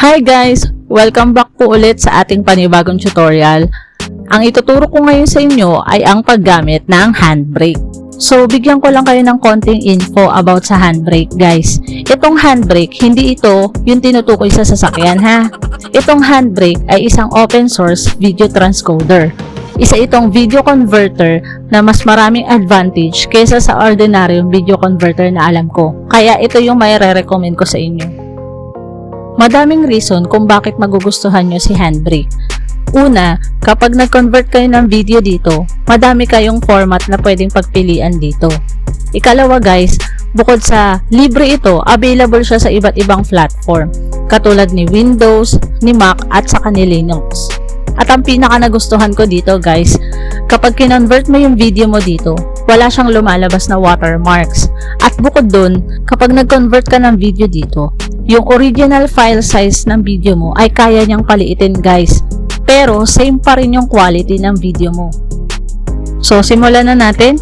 Hi guys! Welcome back po ulit sa ating panibagong tutorial. Ang ituturo ko ngayon sa inyo ay ang paggamit ng handbrake. So, bigyan ko lang kayo ng konting info about sa handbrake guys. Itong handbrake, hindi ito yung tinutukoy sa sasakyan ha. Itong handbrake ay isang open source video transcoder. Isa itong video converter na mas maraming advantage kaysa sa ordinaryong video converter na alam ko. Kaya ito yung may re-recommend ko sa inyo. Madaming reason kung bakit magugustuhan nyo si handbrake. Una, kapag nag-convert kayo ng video dito, madami kayong format na pwedeng pagpilian dito. Ikalawa guys, bukod sa libre ito, available siya sa iba't ibang platform, katulad ni Windows, ni Mac at saka ni Linux. At ang pinaka nagustuhan ko dito guys, kapag kinonvert mo yung video mo dito, wala siyang lumalabas na watermarks. At bukod dun, kapag nag-convert ka ng video dito, yung original file size ng video mo ay kaya niyang paliitin guys. Pero same pa rin yung quality ng video mo. So simulan na natin.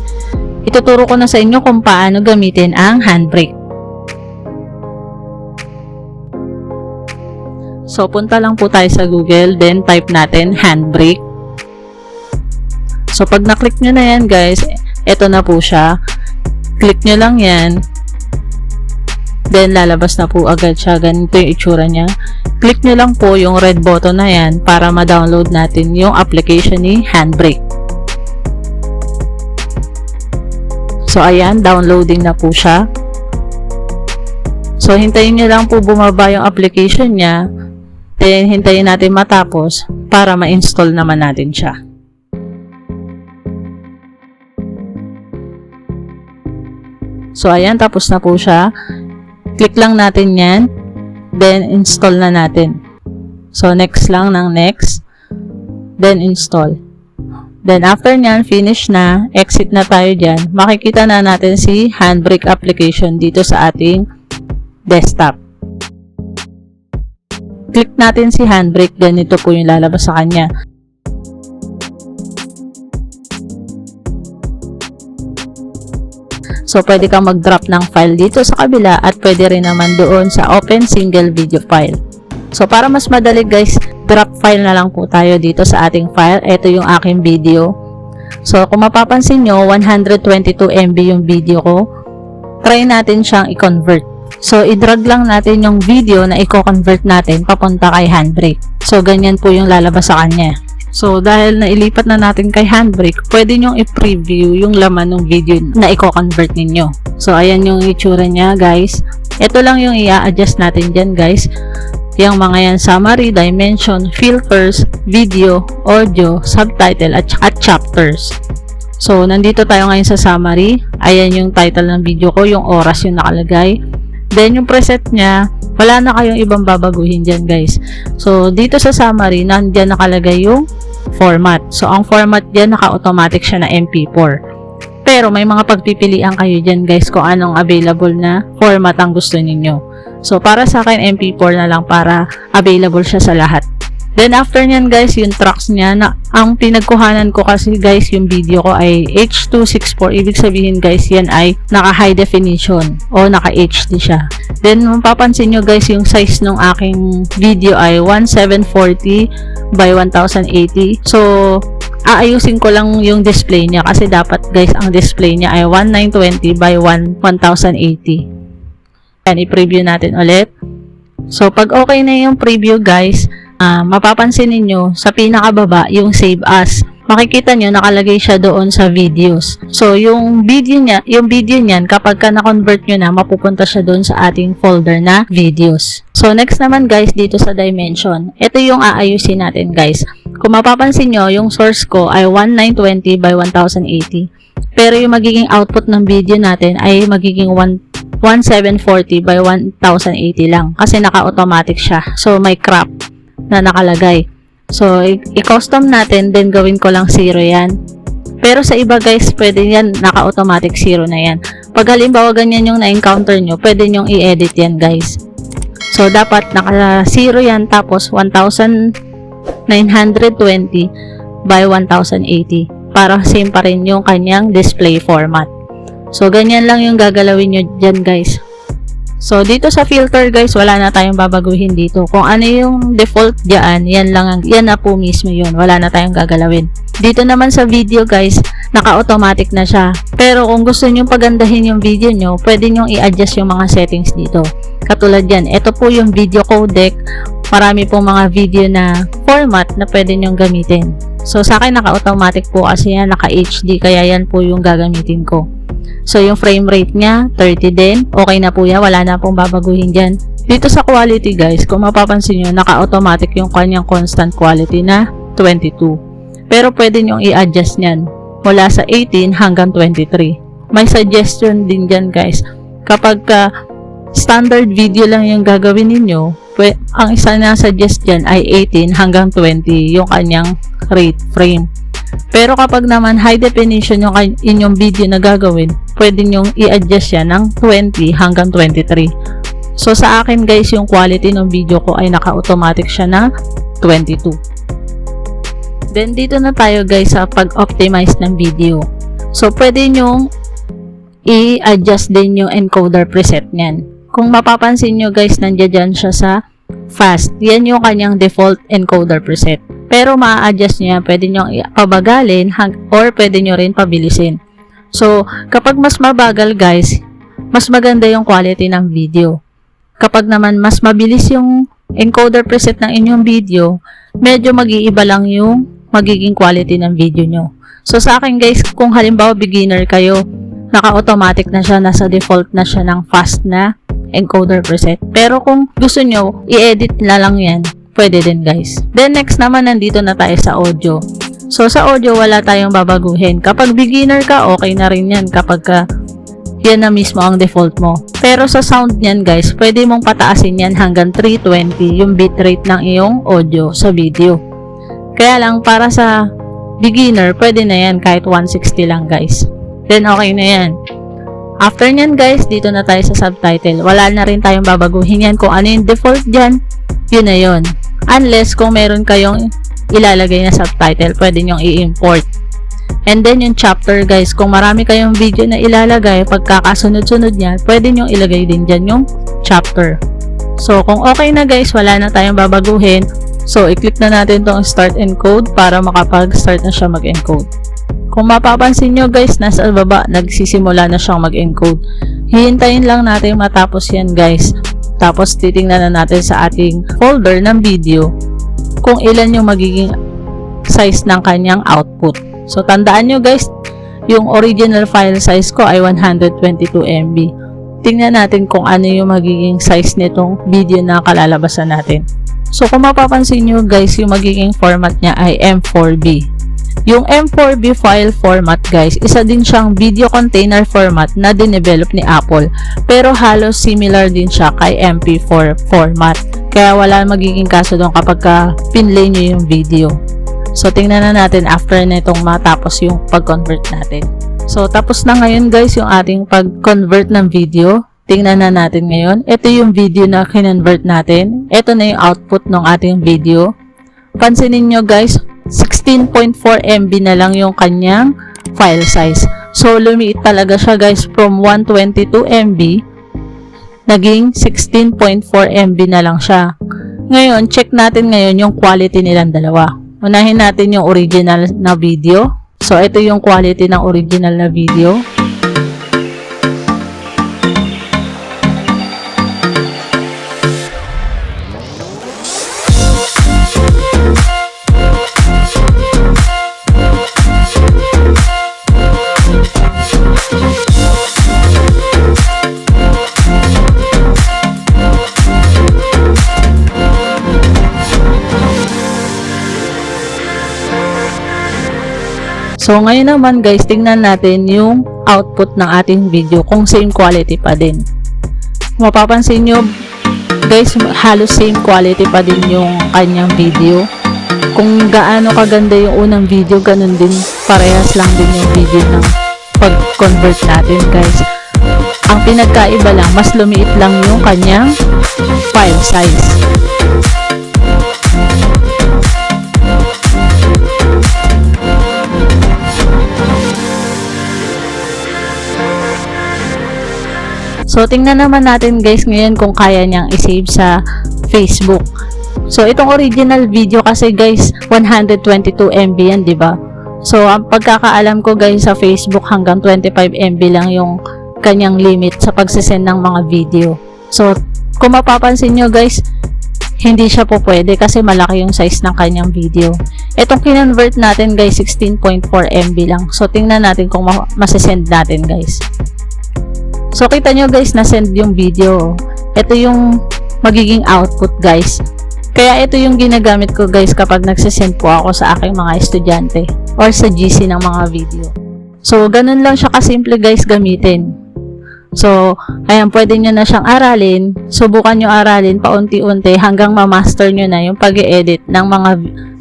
Ituturo ko na sa inyo kung paano gamitin ang handbrake. So punta lang po tayo sa Google, then type natin handbrake. So pag na-click nyo na yan guys, eto na po siya. Click nyo lang yan. Then, lalabas na po agad siya. Ganito yung itsura niya. Click nyo lang po yung red button na yan para ma-download natin yung application ni handbrake. So, ayan. Downloading na po siya. So, hintayin nyo lang po bumaba yung application niya. Then, hintayin natin matapos para ma-install naman natin siya. So, ayan. Tapos na po siya. Click lang natin yan. Then, install na natin. So, next lang ng next. Then, install. Then, after nyan, finish na. Exit na tayo dyan. Makikita na natin si handbrake application dito sa ating desktop. Click natin si handbrake. Ganito po yung lalabas sa kanya. So, pwede kang mag-drop ng file dito sa kabila at pwede rin naman doon sa open single video file. So, para mas madali guys, drop file na lang po tayo dito sa ating file. Ito yung aking video. So, kung mapapansin nyo, 122 MB yung video ko. Try natin siyang i-convert. So, i-drag lang natin yung video na i-convert natin papunta kay handbrake. So, ganyan po yung lalabas sa kanya. So, dahil nailipat na natin kay handbrake, pwede nyong i-preview yung laman ng video na i-convert ninyo. So, ayan yung itsura niya, guys. Ito lang yung i-adjust natin dyan, guys. Yung mga yan, summary, dimension, filters, video, audio, subtitle, at chapters. So, nandito tayo ngayon sa summary. Ayan yung title ng video ko, yung oras yung nakalagay. Then, yung preset niya, wala na kayong ibang babaguhin dyan guys. So, dito sa summary, nandyan nakalagay yung format. So, ang format dyan, naka-automatic siya na MP4. Pero, may mga pagpipilian kayo dyan guys kung anong available na format ang gusto ninyo. So, para sa akin, MP4 na lang para available siya sa lahat. Then, after nyan guys, yung tracks niya, ang pinagkuhanan ko kasi guys, yung video ko ay H.264. Ibig sabihin guys, yan ay naka-high definition o naka-HD siya. Then, mapapansin nyo guys, yung size ng aking video ay 1740 by 1080. So, aayusin ko lang yung display niya kasi dapat guys, ang display niya ay 1920 by 1080. Yan, i-preview natin ulit. So, pag okay na yung preview guys, mapapansin ninyo sa pinakababa yung save as. Makikita nyo nakalagay siya doon sa videos. So yung video niyan kapag ka na-convert nyo na, mapupunta siya doon sa ating folder na videos. So next naman guys, dito sa dimension, ito yung aayusin natin guys. Kung mapapansin nyo, yung source ko ay 1920 by 1080. Pero yung magiging output ng video natin ay magiging 1740 by 1080 lang kasi naka-automatic siya. So may crop na nakalagay. So, i-custom natin, then gawin ko lang 0 yan. Pero sa iba guys, pwede yan, naka-automatic 0 na yan. Pag halimbawa ganyan yung na-encounter nyo, pwede nyong i-edit yan guys. So, dapat naka-0 yan, tapos 1920 by 1080 para same pa rin yung kanyang display format. So, ganyan lang yung gagalawin nyo dyan guys. So, dito sa filter guys, wala na tayong babaguhin dito. Kung ano yung default dyan, yan na po mismo yun. Wala na tayong gagalawin. Dito naman sa video guys, naka-automatic na siya. Pero kung gusto nyo pagandahin yung video nyo, pwede nyo i-adjust yung mga settings dito. Katulad yan, ito po yung video codec. Marami pong mga video na format na pwede nyong gamitin. So, sa akin naka-automatic po kasi yan, naka-HD, kaya yan po yung gagamitin ko. So, yung frame rate niya, 30 din. Okay na po yan. Wala na pong babaguhin dyan. Dito sa quality guys, kung mapapansin nyo, naka-automatic yung kanyang constant quality na 22. Pero pwede nyong i-adjust nyan mula sa 18 hanggang 23. May suggestion din dyan guys. Kapag standard video lang yung gagawin ninyo, ang isa na suggest dyan ay 18 hanggang 20 yung kanyang rate frame. Pero kapag naman high definition yung inyong video na gagawin, pwede nyong i-adjust yan ng 20 hanggang 23. So sa akin guys, yung quality ng video ko ay naka-automatic siya na 22. Then dito na tayo guys sa pag-optimize ng video. So pwede nyong i-adjust din yung encoder preset niyan. Kung mapapansin nyo guys, nandiyan siya sa fast. Yan yung kanyang default encoder preset. Pero ma-adjust nyo yan. Pwede nyo pabagalin or pwede nyo rin pabilisin. So, kapag mas mabagal guys, mas maganda yung quality ng video. Kapag naman mas mabilis yung encoder preset ng inyong video, medyo mag-iiba lang yung magiging quality ng video nyo. So, sa akin guys, kung halimbawa beginner kayo, naka-automatic na siya, nasa default na siya ng fast na encoder preset. Pero kung gusto nyo, i-edit na lang yan, pwede din guys. Then next naman, nandito na tayo sa audio. So sa audio, wala tayong babaguhin. Kapag beginner ka, okay na rin yan kapag yan na mismo ang default mo. Pero sa sound niyan guys, pwede mong pataasin yan hanggang 320 yung bitrate ng iyong audio sa video. Kaya lang para sa beginner, pwede na yan kahit 160 lang guys. Then okay na yan. After nyan guys, dito na tayo sa subtitle. Wala na rin tayong babaguhin yan. Kung ano yung default dyan, yun na yun. Unless kung meron kayong ilalagay na subtitle, pwede nyong i-import. And then yung chapter guys, kung marami kayong video na ilalagay, pagkakasunod-sunod niya, pwede nyong ilagay din dyan yung chapter. So kung okay na guys, wala na tayong babaguhin. So i-click na natin tong start encode para makapag-start na siya mag-encode. Kung mapapansin nyo guys, nasa baba, nagsisimula na siyang mag-encode. Hihintayin lang natin matapos yan guys. Tapos titingnan na natin sa ating folder ng video kung ilan yung magiging size ng kanyang output. So tandaan nyo guys, yung original file size ko ay 122 MB. Tingnan natin kung ano yung magiging size nitong video na kalalabasan natin. So kung mapapansin nyo guys, yung magiging format niya ay M4B. Yung M4B file format guys, isa din siyang video container format na dinevelop ni Apple. Pero halos similar din siya kay MP4 format. Kaya wala magiging kaso doon kapag pinlay nyo yung video. So tingnan na natin after na itong matapos yung pag-convert natin. So tapos na ngayon guys yung ating pag-convert ng video. Tingnan na natin ngayon. Ito yung video na kinonvert natin. Ito na yung output ng ating video. Pansinin nyo guys, 16.4 MB na lang yung kanyang file size. So, lumiit talaga siya guys from 122 MB naging 16.4 MB na lang siya. Ngayon, check natin ngayon yung quality nilang dalawa. Unahin natin yung original na video. So, ito yung quality ng original na video. So, ngayon naman guys, tingnan natin yung output ng ating video kung same quality pa din. Mapapansin nyo guys, halos same quality pa din yung kanyang video. Kung gaano kaganda yung unang video, ganun din, parehas lang din yung video ng pag-convert natin guys. Ang pinagkaiba lang, mas lumiit lang yung kanyang file size. So, tingnan naman natin guys ngayon kung kaya niyang isave sa Facebook. So, itong original video kasi guys, 122 MB yan, di ba? So, ang pagkakaalam ko guys sa Facebook hanggang 25 MB lang yung kanyang limit sa pagsisend ng mga video. So, kung mapapansin nyo guys, hindi siya po pwede kasi malaki yung size ng kanyang video. Itong kinonvert natin guys, 16.4 MB lang. So, tingnan natin kung masisend natin guys. So, kita nyo guys, nasend yung video. Ito yung magiging output guys. Kaya ito yung ginagamit ko guys kapag nagsisend po ako sa aking mga estudyante or sa GC ng mga video. So, ganun lang siya kasimple guys gamitin. So, ayan, pwede nyo na siyang aralin. Subukan nyo aralin paunti-unti hanggang ma-master nyo na yung pag-edit ng mga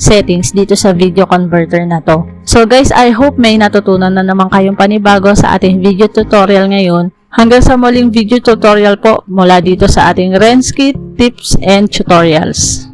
settings dito sa video converter na to. So, guys, I hope may natutunan na naman kayong panibago sa ating video tutorial ngayon. Hanggang sa muling video tutorial po mula dito sa ating Rhen Tips and Tutorials.